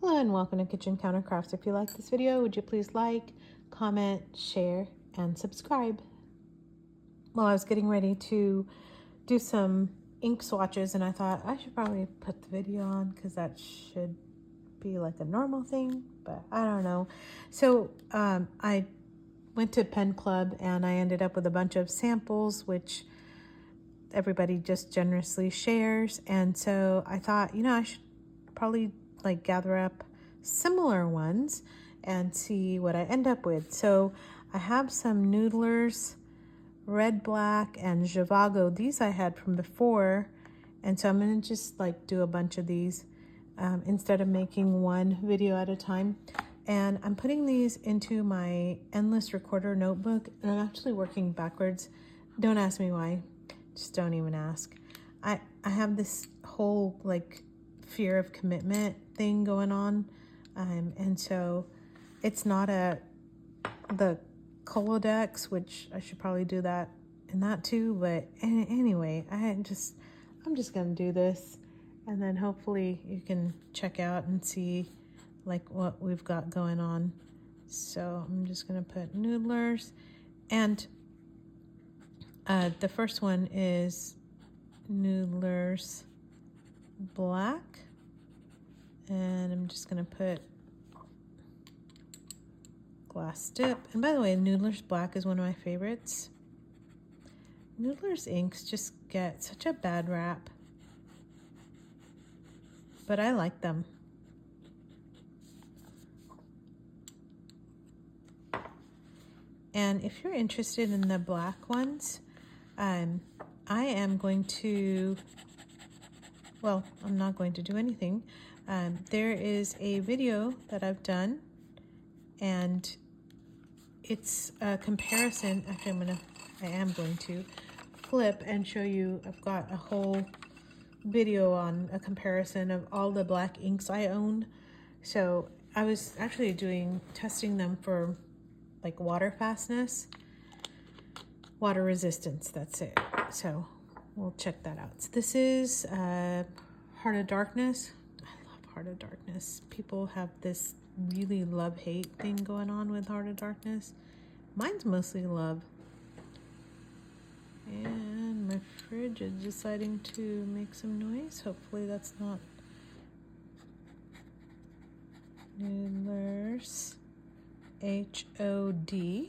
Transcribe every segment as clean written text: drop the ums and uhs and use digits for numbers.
Hello and welcome to Kitchen Counter Crafts. If you like this video, would you please like, comment, share, and subscribe? Well, I was getting ready to do some ink swatches and I thought I should probably put the video on because that should be like a normal thing, but I don't know. So I went to Pen Club and I ended up with a bunch of samples, which everybody just generously shares. And so I thought, I should probably like gather up similar ones and see what I end up with. So I have some Noodlers, Red, Black, and Zhivago. These I had from before. And so I'm gonna just like do a bunch of these instead of making one video at a time. And I'm putting these into my endless recorder notebook, and I'm actually working backwards. Don't ask me why, just don't even ask. I have this whole like fear of commitment thing going on, and so it's not the Colodex, which I should probably do that in that too, but anyway, I'm just gonna do this, and then hopefully you can check out and see like what we've got going on. So I'm just gonna put Noodlers, and the first one is Noodlers Black, and I'm just gonna put glass dip. And by the way, Noodlers Black is one of my favorites. Noodlers inks just get such a bad rap, but I like them. And if you're interested in the black ones, I am going to, well, I'm not going to do anything. There is a video that I've done, and it's a comparison. Actually, I am going to flip and show you. I've got a whole video on a comparison of all the black inks I own. So I was actually testing them for like water fastness, water resistance, that's it. So we'll check that out. So this is Heart of Darkness. I love Heart of Darkness. People have this really love-hate thing going on with Heart of Darkness. Mine's mostly love. And my fridge is deciding to make some noise. Hopefully that's not Noodlers HOD.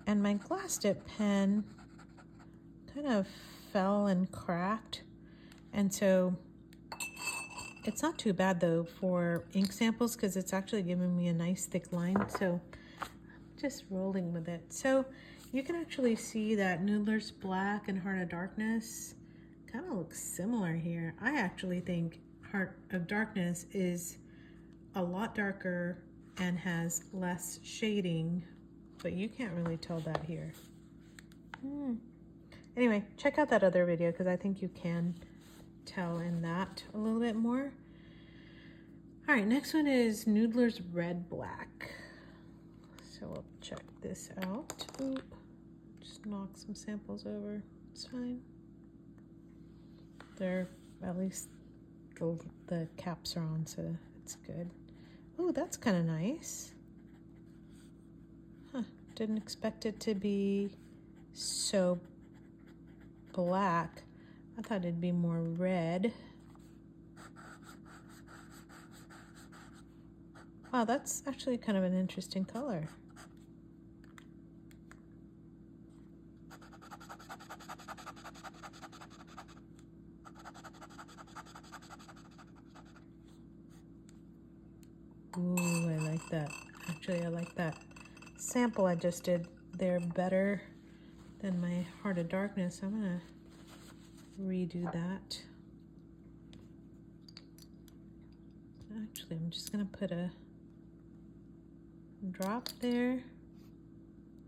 And my glass dip pen kind of fell and cracked, and so it's not too bad though for ink samples because it's actually giving me a nice thick line, so I'm just rolling with it. So you can actually see that Noodlers Black and Heart of Darkness kind of looks similar here. I actually think Heart of Darkness is a lot darker and has less shading, but you can't really tell that here. Anyway, check out that other video because I think you can tell in that a little bit more. All right, next one is Noodlers Red Black. So we'll check this out. Ooh, just knock some samples over. It's fine. They're, at least the caps are on, so it's good. Oh, that's kind of nice. Huh, didn't expect it to be so black. I thought it'd be more red. Wow, that's actually kind of an interesting color. Ooh, I like that. Actually, I like that sample I just did there better than my Heart of Darkness. I'm gonna redo that. Actually, I'm just gonna put a drop there.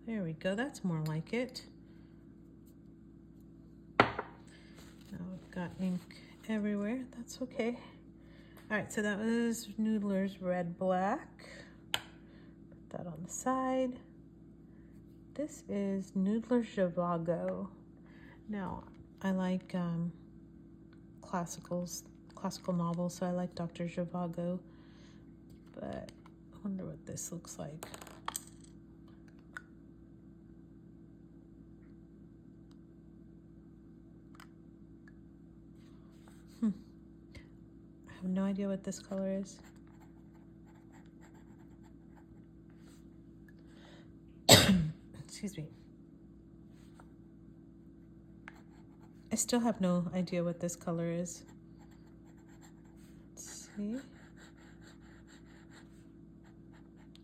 There we go, that's more like it. Now I've got ink everywhere, that's okay. All right, so that was Noodlers Red Black. Put that on the side. this is Noodler Zhivago. Now, I like classical novels, so I like Dr. Zhivago, but I wonder what this looks like. I have no idea what this color is. Excuse me. I still have no idea what this color is. Let's see.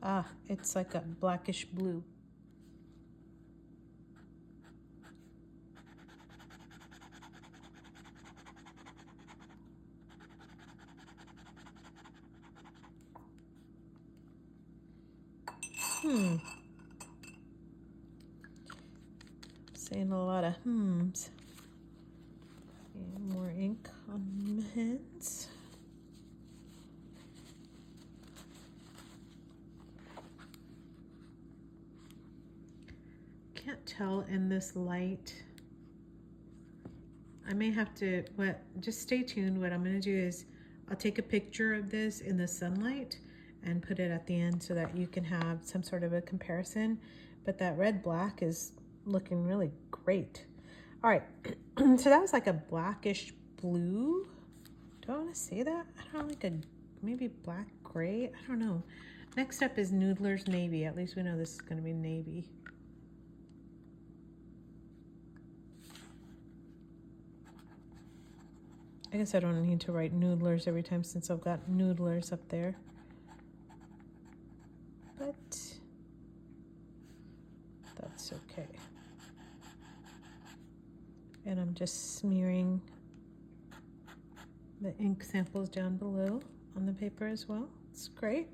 Ah, it's like a blackish blue. Saying a lot of hmms. And more ink on my hands. Can't tell in this light. I may have to, just stay tuned. What I'm going to do is I'll take a picture of this in the sunlight and put it at the end so that you can have some sort of a comparison. But that red-black is looking really great. All right, so that was like a blackish blue. Do I want to say that? I don't know, like a maybe black gray. I don't know. Next up is Noodler's Navy. At least we know this is going to be navy. I guess I don't need to write Noodlers every time since I've got Noodlers up there. But that's okay. And I'm just smearing the ink samples down below on the paper as well. It's great.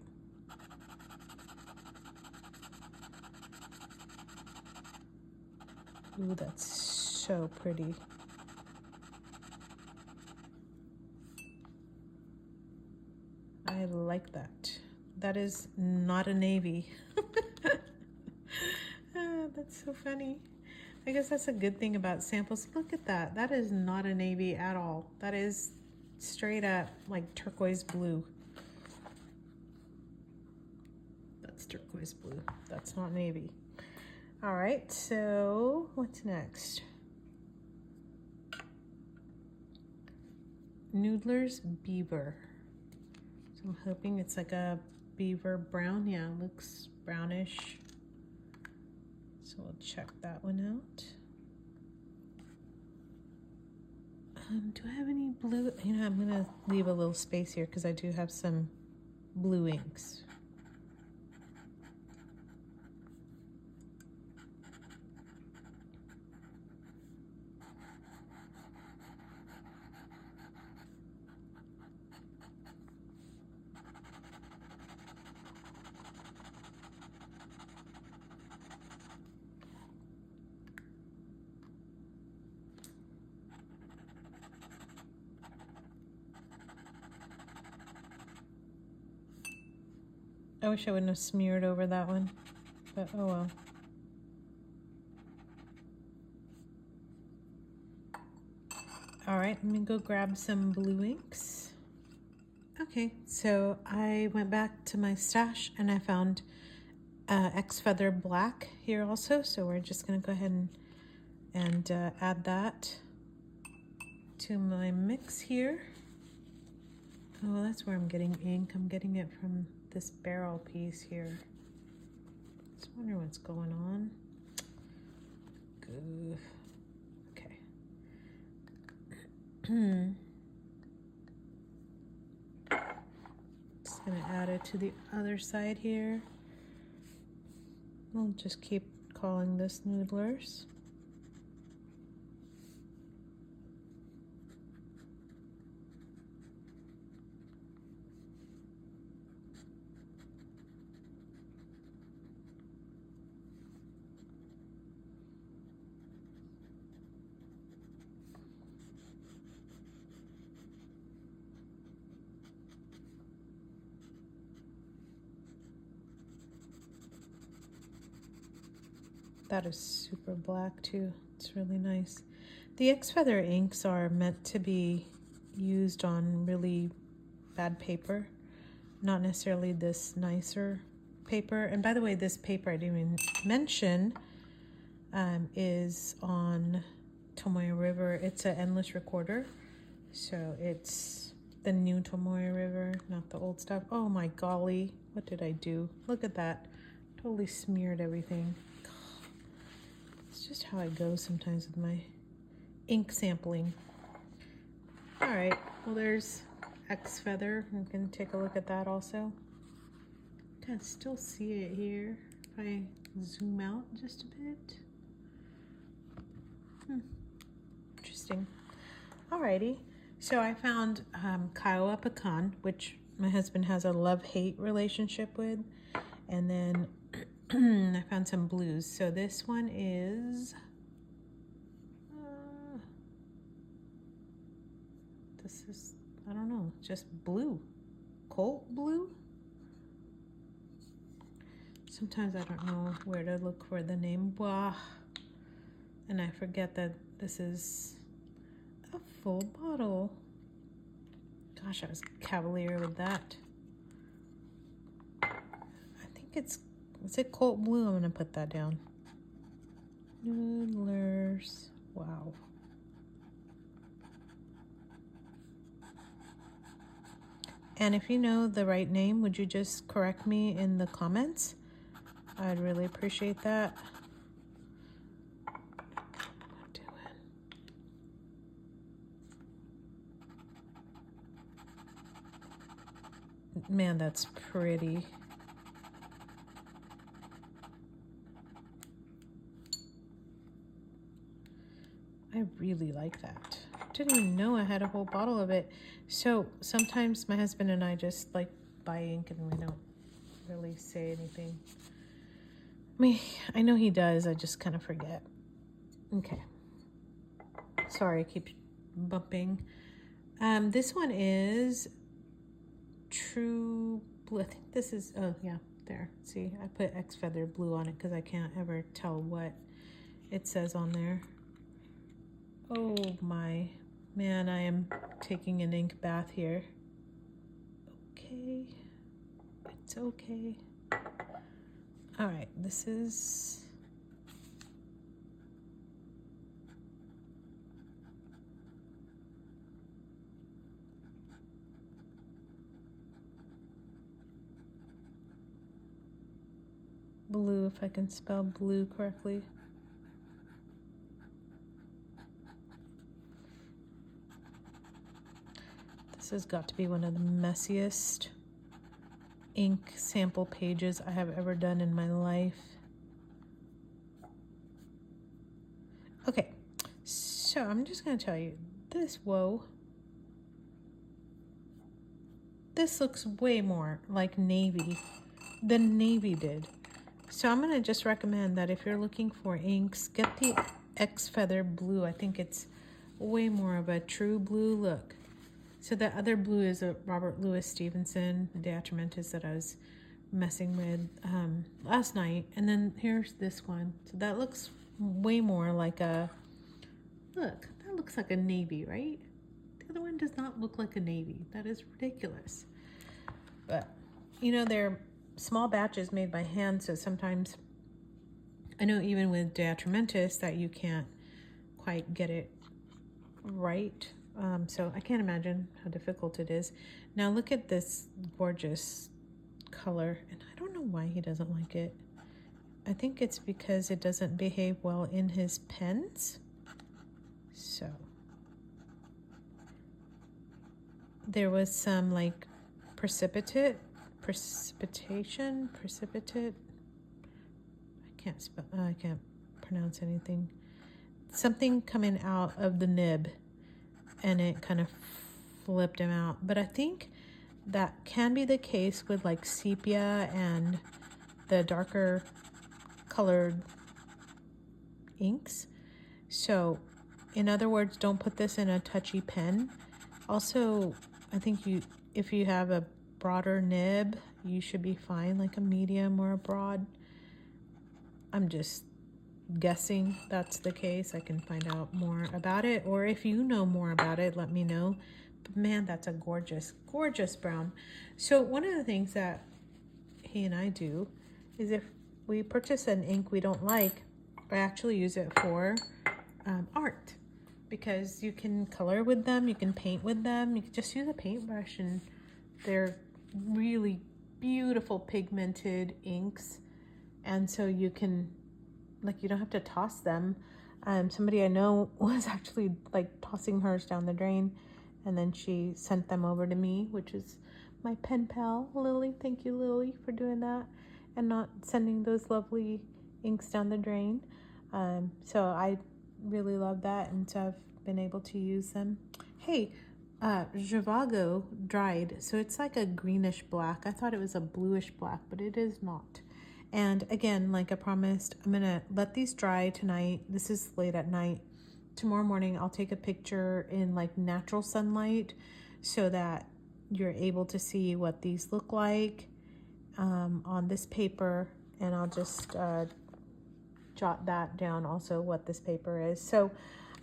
Ooh, that's so pretty. I like that. That is not a navy. That's so funny. I guess that's a good thing about samples. Look at that. That is not a navy at all. That is straight up like turquoise blue. That's turquoise blue. That's not navy. All right, so what's next? Noodler's Beaver. So I'm hoping it's like a beaver brown. Yeah, it looks brownish. So we'll check that one out. Do I have any blue? You know, I'm gonna leave a little space here because I do have some blue inks. I wish I wouldn't have smeared over that one, but oh well. All right, let me go grab some blue inks. Okay, so I went back to my stash and I found X Feather Black here also. So we're just gonna go ahead and add that to my mix here. Oh, that's where I'm getting ink. I'm getting it from this barrel piece here. Just wonder what's going on. Goof. Okay. Just gonna add it to the other side here. I'll just keep calling this Noodlers. That is super black too. It's really nice. The X Feather inks are meant to be used on really bad paper, not necessarily this nicer paper. And by the way, this paper I didn't even mention is on Tomoe River. It's an endless recorder, so it's the new Tomoe River, not the old stuff. Oh my golly, what did I do? Look at that. Totally smeared everything. It's just how I go sometimes with my ink sampling. All right, well, there's X Feather. You can take a look at that also. Can still see it here if I zoom out just a bit. Interesting. Alrighty, so I found Kiowa Pecan, which my husband has a love-hate relationship with, and then I found some blues. So this one is this is, I don't know, just blue, Colt blue. Sometimes I don't know where to look for the name. Wow. And I forget that this is a full bottle. Gosh, I was cavalier with that. I think is it Colt blue? I'm gonna put that down. Noodlers. Wow. And if you know the right name, would you just correct me in the comments? I'd really appreciate that. Man, that's pretty. I really like that. Didn't even know I had a whole bottle of it. So sometimes my husband and I just like buy ink and we don't really say anything. I mean, I know he does, I just kind of forget. Okay. Sorry, I keep bumping. This one is True Blue. I think this is, oh yeah, there. See, I put X Feather Blue on it because I can't ever tell what it says on there. Oh my, man, I am taking an ink bath here. Okay, it's okay. All right, this is blue, if I can spell blue correctly. This has got to be one of the messiest ink sample pages I have ever done in my life. Okay, so I'm just gonna tell you this, whoa. This looks way more like navy than navy did. So I'm gonna just recommend that if you're looking for inks, get the X Feather Blue. I think it's way more of a true blue look. So the other blue is a Robert Louis Stevenson, the Deatramentis that I was messing with last night. And then here's this one. So that looks way more like a, look, that looks like a navy, right? The other one does not look like a navy. That is ridiculous. But, you know, they're small batches made by hand, so sometimes, I know even with Deatramentis that you can't quite get it right. So I can't imagine how difficult it is. Now look at this gorgeous color, and I don't know why he doesn't like it. I think it's because it doesn't behave well in his pens. So there was some like precipitate. I can't pronounce anything. Something coming out of the nib, and it kind of flipped him out. But I think that can be the case with like sepia and the darker colored inks. So in other words, don't put this in a touchy pen. Also, I think if you have a broader nib, you should be fine, like a medium or a broad. I'm just guessing that's the case. I can find out more about it, or if you know more about it, let me know. But man, that's a gorgeous, gorgeous brown. So one of the things that he and I do is if we purchase an ink we don't like, I actually use it for art, because you can color with them, you can paint with them, you can just use a paintbrush, and they're really beautiful pigmented inks. And so you can, like, you don't have to toss them. Somebody I know was actually like tossing hers down the drain, and then she sent them over to me, which is my pen pal, Lily. Thank you, Lily, for doing that and not sending those lovely inks down the drain. So I really love that, and so I've been able to use them. Hey, Zhivago dried, so it's like a greenish black. I thought it was a bluish black, but it is not. And again, like I promised, I'm gonna let these dry tonight. This is late at night. Tomorrow morning I'll take a picture in like natural sunlight so that you're able to see what these look like on this paper, and I'll just jot that down also, what this paper is. So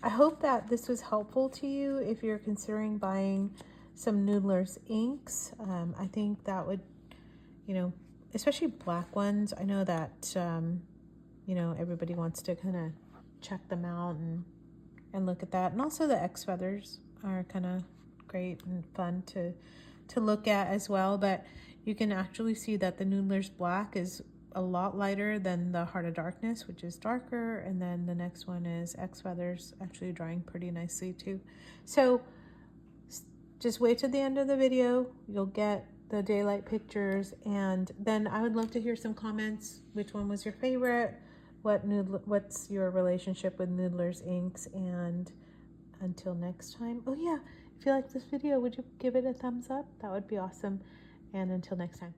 I hope that this was helpful to you if you're considering buying some Noodler's inks. I think that would, you know, especially black ones. I know that, you know, everybody wants to kind of check them out and look at that. And also the X feathers are kind of great and fun to look at as well. But you can actually see that the Noodler's black is a lot lighter than the Heart of Darkness, which is darker. And then the next one is X feathers, actually drying pretty nicely too. So just wait to the end of the video. You'll get the daylight pictures, and then I would love to hear some comments. Which one was your favorite? What's your relationship with Noodler's inks? And until next time, oh yeah, if you like this video, would you give it a thumbs up? That would be awesome. And until next time.